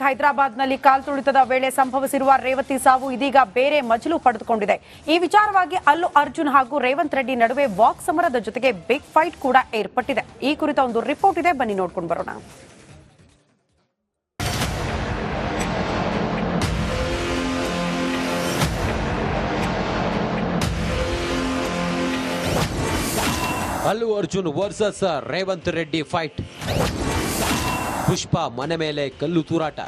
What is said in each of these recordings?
ಹೈದರಾಬಾದ್ನಲ್ಲಿ ಕಾಲ್ತುಳಿತದ ವೇಳೆ ಸಂಭವಿಸಿರುವ ರೇವತಿ ಸಾವು ಇದೀಗ ಬೇರೆ ಮಜಲು ಪಡೆದುಕೊಂಡಿದೆ. ಈ ವಿಚಾರವಾಗಿ ಅಲ್ಲು ಅರ್ಜುನ್ ಹಾಗೂ ರೇವಂತ್ ರೆಡ್ಡಿ ನಡುವೆ ವಾಕ್ ಸಮರದ ಜೊತೆಗೆ ಬಿಗ್ ಫೈಟ್ ಕೂಡ ಏರ್ಪಟ್ಟಿದೆ. ಈ ಕುರಿತ ಒಂದು ರಿಪೋರ್ಟ್ ಇದೆ, ಬನ್ನಿ ನೋಡ್ಕೊಂಡು ಬರೋಣ. Allu Arjun versus Revanth Reddy fight. ಪುಷ್ಪ ಮನೆ ಮೇಲೆ ಕಲ್ಲು ತೂರಾಟ.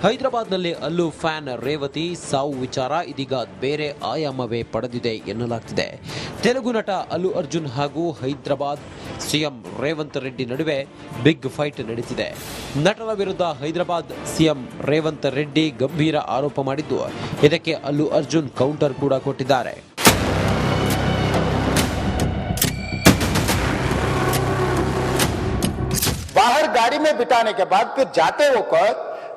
ಹೈದರಾಬಾದ್ನಲ್ಲಿ ಅಲ್ಲು ಫ್ಯಾನ್ ರೇವತಿ ಸಾವು ವಿಚಾರ ಇದೀಗ ಬೇರೆ ಆಯಾಮವೇ ಪಡೆದಿದೆ ಎನ್ನಲಾಗ್ತಿದೆ. ತೆಲುಗು ನಟ ಅಲ್ಲು ಅರ್ಜುನ್ ಹಾಗೂ ಹೈದರಾಬಾದ್ ಸಿಎಂ ರೇವಂತ್ ರೆಡ್ಡಿ ನಡುವೆ ಬಿಗ್ ಫೈಟ್ ನಡೆದಿದೆ. ನಟರ ವಿರುದ್ಧ ಹೈದರಾಬಾದ್ ಸಿಎಂ ರೇವಂತ್ ರೆಡ್ಡಿ ಗಂಭೀರ ಆರೋಪ ಮಾಡಿದ್ದು, ಇದಕ್ಕೆ ಅಲ್ಲು ಅರ್ಜುನ್ ಕೌಂಟರ್ ಕೂಡ ಕೊಟ್ಟಿದ್ದಾರೆ. बाहर गाड़ी में बिठाने के बाद फिर जाते होकर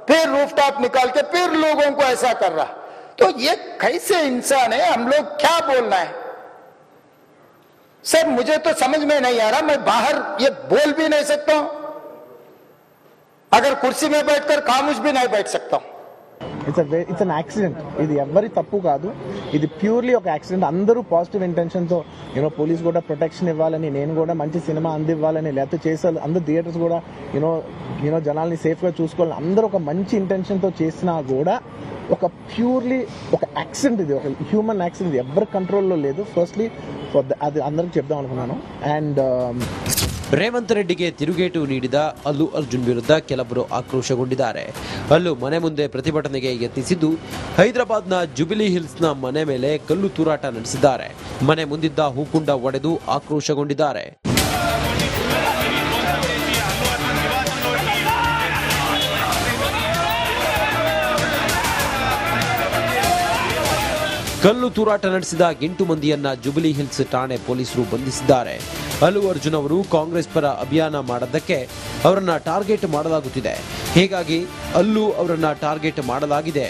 फिर रूफटॉप निकाल के फिर लोगों को ऐसा कर रहा, तो ये कैसे इंसान है? हम लोग क्या बोलना है सर? मुझे तो समझ में नहीं आ रहा. मैं बाहर ये बोल भी नहीं सकता हूं, अगर कुर्सी में बैठकर खामोश भी नहीं बैठ सकता हूं. It's an accident. ఇది ఎవరి తప్పు కాదు, ఇది ప్యూర్లీ ఒక యాక్సిడెంట్. అందరూ పాజిటివ్ ఇంటెన్షన్తో పోలీస్ కూడా ప్రొటెక్షన్ ఇవ్వాలని, నేను కూడా మంచి సినిమా అందివ్వాలని, లేకపోతే చేసారు అందరు థియేటర్స్ కూడా జనాల్ని సేఫ్గా చూసుకోవాలని అందరూ ఒక మంచి ఇంటెన్షన్తో చేసినా కూడా ఒక ప్యూర్లీ ఒక యాక్సిడెంట్, ఇది ఒక హ్యూమన్ యాక్సిడెంట్, ఎవరి కంట్రోల్లో లేదు. ఫస్ట్లీ అది అందరికి చెప్దాం అనుకున్నాను. అండ్ ರೇವಂತ್ ರೆಡ್ಡಿಗೆ ತಿರುಗೇಟು ನೀಡಿದ ಅಲ್ಲು ಅರ್ಜುನ್ ವಿರುದ್ಧ ಕೆಲವರು ಆಕ್ರೋಶಗೊಂಡಿದ್ದಾರೆ. ಅಲ್ಲು ಮನೆ ಮುಂದೆ ಪ್ರತಿಭಟನೆಗೆ ಯತ್ನಿಸಿದ್ದು, ಹೈದರಾಬಾದ್ನ ಜುಬಿಲಿ ಹಿಲ್ಸ್ನ ಮನೆ ಮೇಲೆ ಕಲ್ಲು ತೂರಾಟ ನಡೆಸಿದ್ದಾರೆ. ಮನೆ ಮುಂದಿದ್ದ ಹೂಕುಂಡ ಒಡೆದು ಆಕ್ರೋಶಗೊಂಡಿದ್ದಾರೆ. ಕಲ್ಲು ತೂರಾಟ ನಡೆಸಿದ 8 ಮಂದಿಯನ್ನ ಜುಬಿಲಿ ಹಿಲ್ಸ್ ಠಾಣೆ ಪೊಲೀಸರು ಬಂಧಿಸಿದ್ದಾರೆ. ಅಲ್ಲು ಅರ್ಜುನ್ ಅವರು ಕಾಂಗ್ರೆಸ್ ಪರ ಅಭಿಯಾನ ಮಾಡದ್ದಕ್ಕೆ ಅವರನ್ನ ಟಾರ್ಗೆಟ್ ಮಾಡಲಾಗುತ್ತಿದೆ, ಹೀಗಾಗಿ ಅಲ್ಲು ಅವರನ್ನ ಟಾರ್ಗೆಟ್ ಮಾಡಲಾಗಿದೆ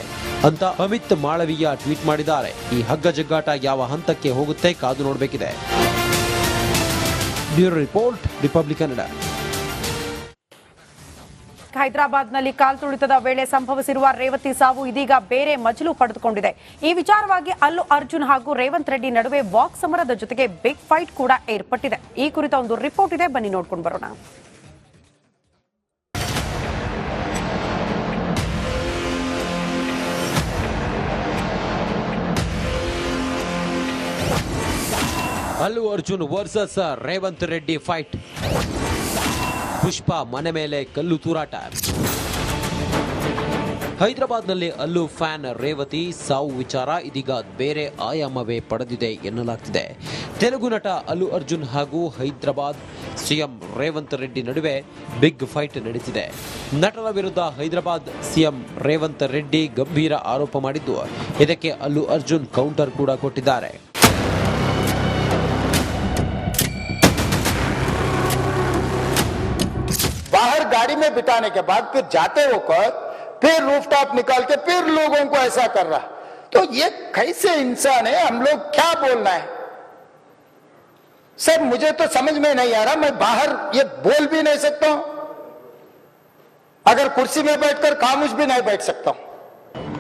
ಅಂತ ಅಮಿತ್ ಮಾಳವೀಯ ಟ್ವೀಟ್ ಮಾಡಿದ್ದಾರೆ. ಈ ಹಗ್ಗ ಜಗ್ಗಾಟ ಯಾವ ಹಂತಕ್ಕೆ ಹೋಗುತ್ತೆ ಕಾದು ನೋಡಬೇಕಿದೆ. Bureau report, republic Kannada. ಹೈದರಾಬಾದ್ನಲ್ಲಿ ಕಾಲ್ತುಳಿತದ ವೇಳೆ ಸಂಭವಿಸಿರುವ ರೇವತಿ ಸಾವು ಇದೀಗ ಬೇರೆ ಮಜಲು ಪಡೆದುಕೊಂಡಿದೆ. ಈ ವಿಚಾರವಾಗಿ ಅಲ್ಲು ಅರ್ಜುನ್ ಹಾಗೂ ರೇವಂತ್ ರೆಡ್ಡಿ ನಡುವೆ ವಾಕ್ ಸಮರದ ಜೊತೆಗೆ ಬಿಗ್ ಫೈಟ್ ಕೂಡ ಏರ್ಪಟ್ಟಿದೆ. ಈ ಕುರಿತ ಒಂದು ರಿಪೋರ್ಟ್ ಇದೆ, ಬನ್ನಿ ನೋಡ್ಕೊಂಡು ಬರೋಣ. Allu Arjun versus Revanth Reddy fight. ಪುಷ್ಪ ಮನೆ ಮೇಲೆ ಕಲ್ಲು ತೂರಾಟ. ಹೈದರಾಬಾದ್ನಲ್ಲಿ ಅಲ್ಲು ಫ್ಯಾನ್ ರೇವತಿ ಸಾವು ವಿಚಾರ ಇದೀಗ ಬೇರೆ ಆಯಾಮವೇ ಪಡೆದಿದೆ ಎನ್ನಲಾಗ್ತಿದೆ. ತೆಲುಗು ನಟ ಅಲ್ಲು ಅರ್ಜುನ್ ಹಾಗೂ ಹೈದರಾಬಾದ್ ಸಿಎಂ ರೇವಂತ್ ರೆಡ್ಡಿ ನಡುವೆ ಬಿಗ್ ಫೈಟ್ ನಡೆದಿದೆ. ನಟರ ವಿರುದ್ಧ ಹೈದರಾಬಾದ್ ಸಿಎಂ ರೇವಂತ್ ರೆಡ್ಡಿ ಗಂಭೀರ ಆರೋಪ ಮಾಡಿದ್ದು, ಇದಕ್ಕೆ ಅಲ್ಲು ಅರ್ಜುನ್ ಕೌಂಟರ್ ಕೂಡ ಕೊಟ್ಟಿದ್ದಾರೆ. बाहर गाड़ी में बिठाने के बाद फिर जाते होकर फिर रूफटॉप निकाल के फिर लोगों को ऐसा कर रहा, तो ये कैसे इंसान है? हम लोग क्या बोलना है सर? मुझे तो समझ में नहीं आ रहा. मैं बाहर ये बोल भी नहीं सकता हूं, अगर कुर्सी में बैठकर खामोश भी नहीं बैठ सकता हूं.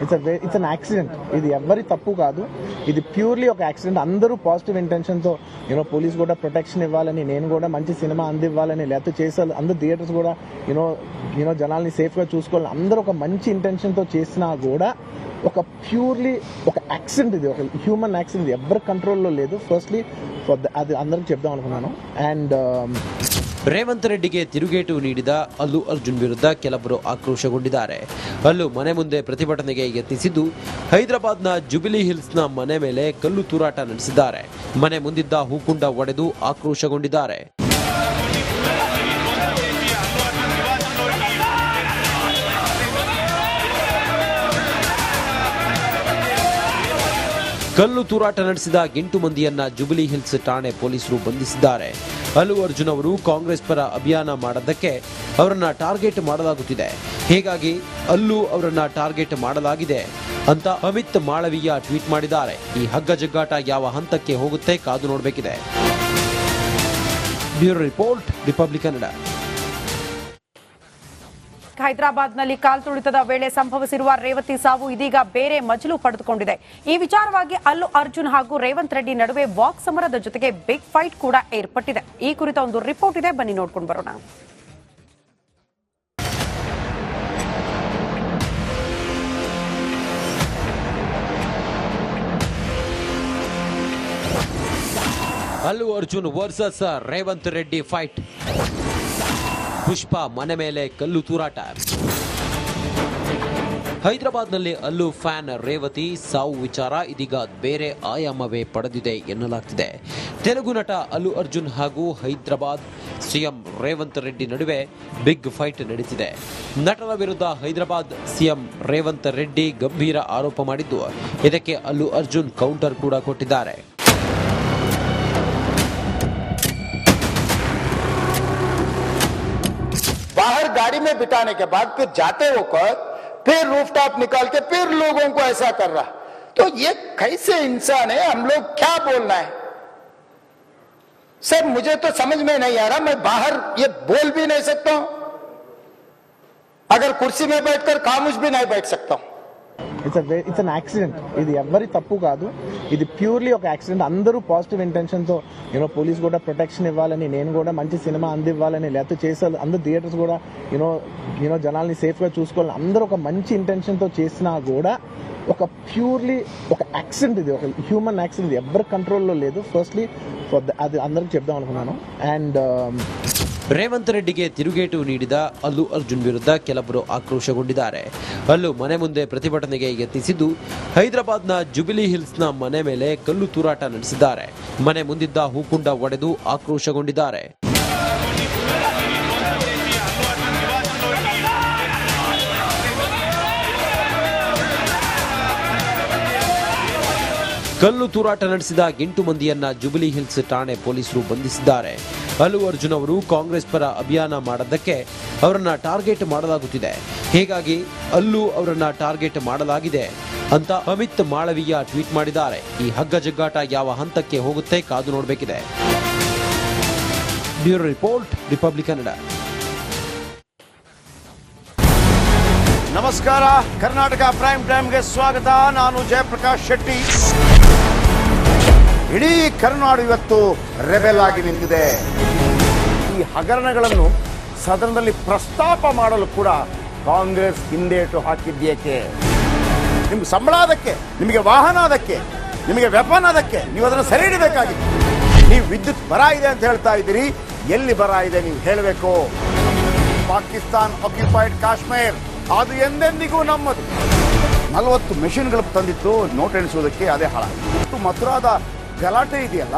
It's an accident. ఇది ఎవరి తప్పు కాదు, ఇది ప్యూర్లీ ఒక యాక్సిడెంట్. అందరూ పాజిటివ్ ఇంటెన్షన్తో పోలీస్ కూడా ప్రొటెక్షన్ ఇవ్వాలని, నేను కూడా మంచి సినిమా అందివ్వాలని, లేకపోతే చేసారు అందరు థియేటర్స్ కూడా జనాల్ని సేఫ్గా చూసుకోవాలని అందరూ ఒక మంచి ఇంటెన్షన్తో చేసినా కూడా ఒక ప్యూర్లీ ఒక యాక్సిడెంట్, ఇది ఒక హ్యూమన్ యాక్సిడెంట్, ఎవరి కంట్రోల్లో లేదు. ఫస్ట్లీ అది అందరికి చెప్దాం అనుకున్నాను. అండ్ ರೇವಂತ್ ರೆಡ್ಡಿಗೆ ತಿರುಗೇಟು ನೀಡಿದ ಅಲ್ಲು ಅರ್ಜುನ್ ವಿರುದ್ಧ ಕೆಲವರು ಆಕ್ರೋಶಗೊಂಡಿದ್ದಾರೆ. ಅಲ್ಲು ಮನೆ ಮುಂದೆ ಪ್ರತಿಭಟನೆಗೆ ಯತ್ನಿಸಿದ್ದು, ಹೈದರಾಬಾದ್ನ ಜುಬಿಲಿ ಹಿಲ್ಸ್ನ ಮನೆ ಮೇಲೆ ಕಲ್ಲು ತೂರಾಟ ನಡೆಸಿದ್ದಾರೆ. ಮನೆ ಮುಂದಿದ್ದ ಹೂಕುಂಡ ಒಡೆದು ಆಕ್ರೋಶಗೊಂಡಿದ್ದಾರೆ. ಕಲ್ಲು ತೂರಾಟ ನಡೆಸಿದ 8 ಮಂದಿಯನ್ನ ಜುಬಿಲಿ ಹಿಲ್ಸ್ ಠಾಣೆ ಪೊಲೀಸರು ಬಂಧಿಸಿದ್ದಾರೆ. ಅಲ್ಲು ಅರ್ಜುನ್ ಅವರು ಕಾಂಗ್ರೆಸ್ ಪರ ಅಭಿಯಾನ ಮಾಡದ್ದಕ್ಕೆ ಅವರನ್ನ ಟಾರ್ಗೆಟ್ ಮಾಡಲಾಗುತ್ತಿದೆ, ಹೀಗಾಗಿ ಅಲ್ಲು ಅವರನ್ನ ಟಾರ್ಗೆಟ್ ಮಾಡಲಾಗಿದೆ ಅಂತ ಅಮಿತ್ ಮಾಳವೀಯ ಟ್ವೀಟ್ ಮಾಡಿದ್ದಾರೆ. ಈ ಹಗ್ಗ ಜಗ್ಗಾಟ ಯಾವ ಹಂತಕ್ಕೆ ಹೋಗುತ್ತೆ ಕಾದು ನೋಡಬೇಕಿದೆ. Bureau report, republic Kannada. ಹೈದರಾಬಾದ್ನಲ್ಲಿ ಕಾಲ್ತುಳಿತದ ವೇಳೆ ಸಂಭವಿಸಿರುವ ರೇವತಿ ಸಾವು ಇದೀಗ ಬೇರೆ ಮಜಲು ಪಡೆದುಕೊಂಡಿದೆ. ಈ ವಿಚಾರವಾಗಿ ಅಲ್ಲು ಅರ್ಜುನ್ ಹಾಗೂ ರೇವಂತ್ ರೆಡ್ಡಿ ನಡುವೆ ವಾಕ್ ಸಮರದ ಜೊತೆಗೆ ಬಿಗ್ ಫೈಟ್ ಕೂಡ ಏರ್ಪಟ್ಟಿದೆ. ಈ ಕುರಿತ ಒಂದು ರಿಪೋರ್ಟ್ ಇದೆ, ಬನ್ನಿ ನೋಡ್ಕೊಂಡು ಬರೋಣ. Allu Arjun versus Revanth Reddy fight. ಪುಷ್ಪ ಮನೆ ಮೇಲೆ ಕಲ್ಲು ತೂರಾಟ. ಹೈದರಾಬಾದ್ನಲ್ಲಿ ಅಲ್ಲು ಫ್ಯಾನ್ ರೇವತಿ ಸಾವು ವಿಚಾರ ಇದೀಗ ಬೇರೆ ಆಯಾಮವೇ ಪಡೆದಿದೆ ಎನ್ನಲಾಗ್ತಿದೆ. ತೆಲುಗು ನಟ ಅಲ್ಲು ಅರ್ಜುನ್ ಹಾಗೂ ಹೈದರಾಬಾದ್ ಸಿಎಂ ರೇವಂತ್ ರೆಡ್ಡಿ ನಡುವೆ ಬಿಗ್ ಫೈಟ್ ನಡೆದಿದೆ. ನಟನ ವಿರುದ್ಧ ಹೈದರಾಬಾದ್ ಸಿಎಂ ರೇವಂತ್ ರೆಡ್ಡಿ ಗಂಭೀರ ಆರೋಪ ಮಾಡಿದ್ದು, ಇದಕ್ಕೆ ಅಲ್ಲು ಅರ್ಜುನ್ ಕೌಂಟರ್ ಕೂಡ ಕೊಟ್ಟಿದ್ದಾರೆ. बाहर गाड़ी में बिठाने के बाद फिर जाते होकर फिर रूफटॉप निकाल के फिर लोगों को ऐसा कर रहा, तो ये कैसे इंसान है? हम लोग क्या बोलना है सर? मुझे तो समझ में नहीं आ रहा. मैं बाहर ये बोल भी नहीं सकता हूं, अगर कुर्सी में बैठकर खामोश भी नहीं बैठ सकता हूं. It's an accident. ఇది ఎవరి తప్పు కాదు, ఇది ప్యూర్లీ ఒక యాక్సిడెంట్. అందరూ పాజిటివ్ ఇంటెన్షన్ తో పోలీస్ కూడా ప్రొటెక్షన్ ఇవ్వాలని, నేను కూడా మంచి సినిమా అందివ్వాలని, లేకపోతే చేసారు అందరు థియేటర్స్ కూడా జనాల్ని సేఫ్ గా చూసుకోవాలని అందరూ ఒక మంచి ఇంటెన్షన్ తో చేసినా కూడా ఒక ప్యూర్లీ ఒక యాక్సిడెంట్, ఇది ఒక హ్యూమన్ యాక్సిడెంట్, ఎవరి కంట్రోల్లో లేదు. ఫస్ట్లీ అది అందరికి చెప్దాం అనుకున్నాను. అండ్ ರೇವಂತ್ ರೆಡ್ಡಿಗೆ ತಿರುಗೇಟು ನೀಡಿದ ಅಲ್ಲು ಅರ್ಜುನ್ ವಿರುದ್ಧ ಕೆಲವರು ಆಕ್ರೋಶಗೊಂಡಿದ್ದಾರೆ. ಅಲ್ಲು ಮನೆ ಮುಂದೆ ಪ್ರತಿಭಟನೆಗೆ ಯತ್ನಿಸಿದ್ದು, ಹೈದರಾಬಾದ್ನ ಜುಬಿಲಿ ಹಿಲ್ಸ್ನ ಮನೆ ಮೇಲೆ ಕಲ್ಲು ತೂರಾಟ ನಡೆಸಿದ್ದಾರೆ. ಮನೆ ಮುಂದಿದ್ದ ಹೂಕುಂಡ ಒಡೆದು ಆಕ್ರೋಶಗೊಂಡಿದ್ದಾರೆ. ಕಲ್ಲು ತೂರಾಟ ನಡೆಸಿದ 8 ಮಂದಿಯನ್ನ ಜುಬಿಲಿ ಹಿಲ್ಸ್ ಠಾಣೆ ಪೊಲೀಸರು ಬಂಧಿಸಿದ್ದಾರೆ. ಅಲ್ಲು ಅರ್ಜುನ್ ಅವರು ಕಾಂಗ್ರೆಸ್ ಪರ ಅಭಿಯಾನ ಮಾಡದ್ದಕ್ಕೆ ಅವರನ್ನ ಟಾರ್ಗೆಟ್ ಮಾಡಲಾಗುತ್ತಿದೆ, ಹೀಗಾಗಿ ಅಲ್ಲು ಅವರನ್ನ ಟಾರ್ಗೆಟ್ ಮಾಡಲಾಗಿದೆ ಅಂತ ಅಮಿತ್ ಮಾಳವೀಯ ಟ್ವೀಟ್ ಮಾಡಿದ್ದಾರೆ. ಈ ಹಗ್ಗ ಜಗ್ಗಾಟ ಯಾವ ಹಂತಕ್ಕೆ ಹೋಗುತ್ತೆ ಕಾದು ನೋಡಬೇಕಿದೆ. Bureau report, republic Kannada. ನಮಸ್ಕಾರ, ಕರ್ನಾಟಕ ಪ್ರೈಮ್ ಟೈಮ್ಗೆ ಸ್ವಾಗತ. ನಾನು ಜಯಪ್ರಕಾಶ್ ಶೆಟ್ಟಿ. ಇಡೀ ಕರ್ನಾಡು ಇವತ್ತು ರೆಬೆಲ್ ಆಗಿ ನಿಂತಿದೆ. ಈ ಹಗರಣಗಳನ್ನು ಸದನದಲ್ಲಿ ಪ್ರಸ್ತಾಪ ಮಾಡಲು ಕೂಡ ಕಾಂಗ್ರೆಸ್ ಹಿಂದೇಟು ಹಾಕಿದ್ದೇಕೆ? ನಿಮ್ಗೆ ಸಂಬಳ ಅದಕ್ಕೆ, ನಿಮಗೆ ವಾಹನ ಅದಕ್ಕೆ, ನಿಮಗೆ ವೆಪನ್ ಅದಕ್ಕೆ, ನೀವು ಅದನ್ನು ಸೆರೆ ಹಿಡಬೇಕಾಗಿತ್ತು. ನೀವು ವಿದ್ಯುತ್ ಬರ ಇದೆ ಅಂತ ಹೇಳ್ತಾ ಇದ್ದೀರಿ, ಎಲ್ಲಿ ಬರ ಇದೆ ನೀವು ಹೇಳಬೇಕು. ಪಾಕಿಸ್ತಾನ್ ಆಕ್ಯುಪೈಡ್ ಕಾಶ್ಮೀರ್ ಅದು ಎಂದೆಂದಿಗೂ ನಮ್ಮದು. 40 ಮೆಷಿನ್ಗಳು ತಂದಿತ್ತು ನೋಟ್ ಎಣಿಸುವುದಕ್ಕೆ, ಅದೇ ಹಾಳಾಯಿತು. ಮಥುರಾದ ಗಲಾಟೆ ಇದೆಯಲ್ಲ,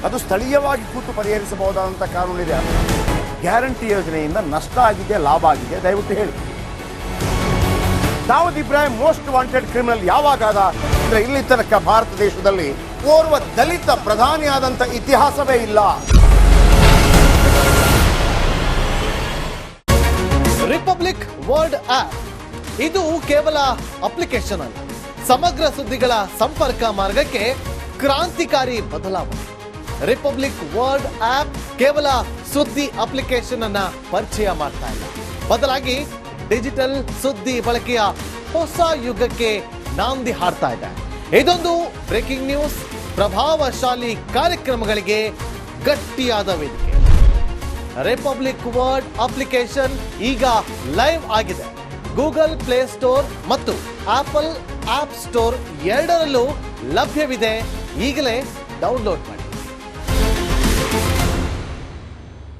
ಅದು ಸ್ಥಳೀಯವಾಗಿ ಕೂತು ಪರಿಹರಿಸಬಹುದಾದಂಥ ಕಾನೂನಿದೆ. ಗ್ಯಾರಂಟಿ ಯೋಜನೆಯಿಂದ ನಷ್ಟ ಆಗಿದೆ, ಲಾಭ ಆಗಿದೆ, ದಯವಿಟ್ಟು ಹೇಳಿ. Dawood Ibrahim most wanted criminal ಯಾವಾಗಾದ ಅಂದ್ರೆ ಇಲ್ಲಿ ತನಕ ಭಾರತ ದೇಶದಲ್ಲಿ ಓರ್ವ ದಲಿತ ಪ್ರಧಾನಿಯಾದಂಥ ಇತಿಹಾಸವೇ ಇಲ್ಲ. ರಿಪಬ್ಲಿಕ್ ವರ್ಲ್ಡ್ ಆಪ್ ಇದು ಕೇವಲ ಅಪ್ಲಿಕೇಶನ್ ಅಲ್ಲ, ಸಮಗ್ರ ಸುದ್ದಿಗಳ ಸಂಪರ್ಕ ಮಾರ್ಗಕ್ಕೆ ಕ್ರಾಂತಿಕಾರಿ ಬದಲಾವಣೆ. ರಿಪಬ್ಲಿಕ್ ವರ್ಲ್ಡ್ ಆಪ್ ಕೇವಲ ಸುದ್ದಿ ಅಪ್ಲಿಕೇಶನ್ ಅನ್ನ ಪರಿಚಯ ಮಾಡ್ತಾ ಇಲ್ಲ, ಬದಲಾಗಿ ಡಿಜಿಟಲ್ ಸುದ್ದಿ ಬಳಕೆಯ ಹೊಸ ಯುಗಕ್ಕೆ ನಾಂದಿ ಹಾಡ್ತಾ ಇದೆ. ಇದೊಂದು ಬ್ರೇಕಿಂಗ್ ನ್ಯೂಸ್, ಪ್ರಭಾವಶಾಲಿ ಕಾರ್ಯಕ್ರಮಗಳಿಗೆ ಗಟ್ಟಿಯಾದ ವೇದಿಕೆ. ರಿಪಬ್ಲಿಕ್ ವರ್ಲ್ಡ್ ಅಪ್ಲಿಕೇಶನ್ ಈಗ ಲೈವ್ ಆಗಿದೆ. ಗೂಗಲ್ ಪ್ಲೇ ಸ್ಟೋರ್ ಮತ್ತು ಆಪಲ್ ಆಪ್ ಸ್ಟೋರ್ ಎರಡರಲ್ಲೂ ಲಭ್ಯವಿದೆ. ಈಗಲೇ ಡೌನ್ಲೋಡ್ ಮಾಡಿ.